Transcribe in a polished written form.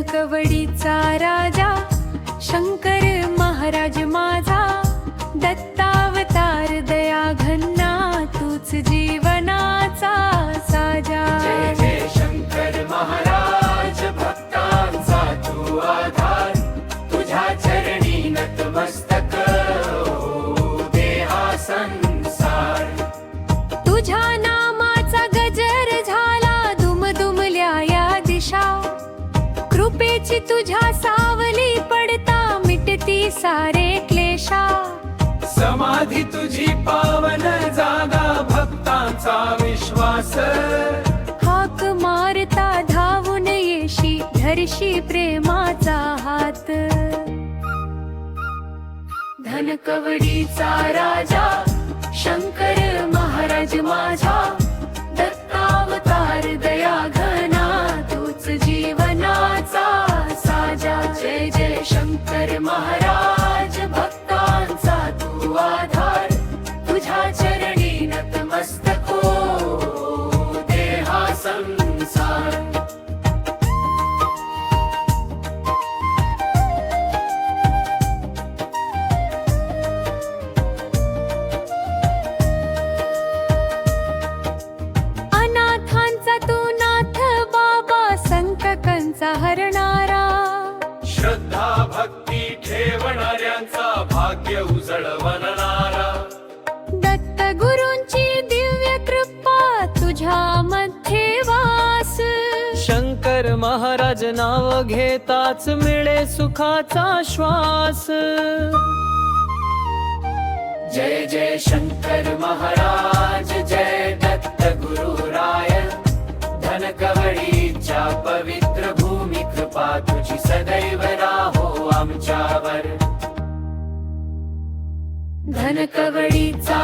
धनकवडीचा राजा शंकर महाराज माझा, दत्तावतार दया घन्ना तूच जीवनाचा साजा। जय जय शंकर महाराज भक्तांचा तू आधार, तुझ्या चरणी नतमस्तक होऊ दे हा संसार। तुझ्या नामाचा गजर झाला दुमदुमल्या या दिशा, कृपेची तुझ्या सावली पडता मिटती सारे क्लेशा। समाधी तुझी पावन जागा भक्तांचा विश्वास, हाक मारता धावून येशी धरशी प्रेमाचा हात। धनकवडीचा राजा शंकर महाराज माझा, दत्तावतार दया घना तूच जीवनाचा साजा। जय जय शंकर महाराज भक्तांचा तू आधार, तुझ्या चरणी नतमस्तक होऊ दे हा संसार। अनाथांचा तू नाथ बाबा, संकटांचा हरणारा, श्रद्धा भक्ती ठेवणाऱ्यांचा भाग्य उजळवणारा। दत्त गुरूंची दिव्य कृपा तुझ्या मध्ये वास। शंकर महाराज नाव घेताच मिळे सुखाचा श्वास। जय जय शंकर महाराज जय दत्त गुरुराय, धनकवडीच्या पवित्र भूमी कृपा तुझी सदैव राहो आमच्यावर। धनकवडीचा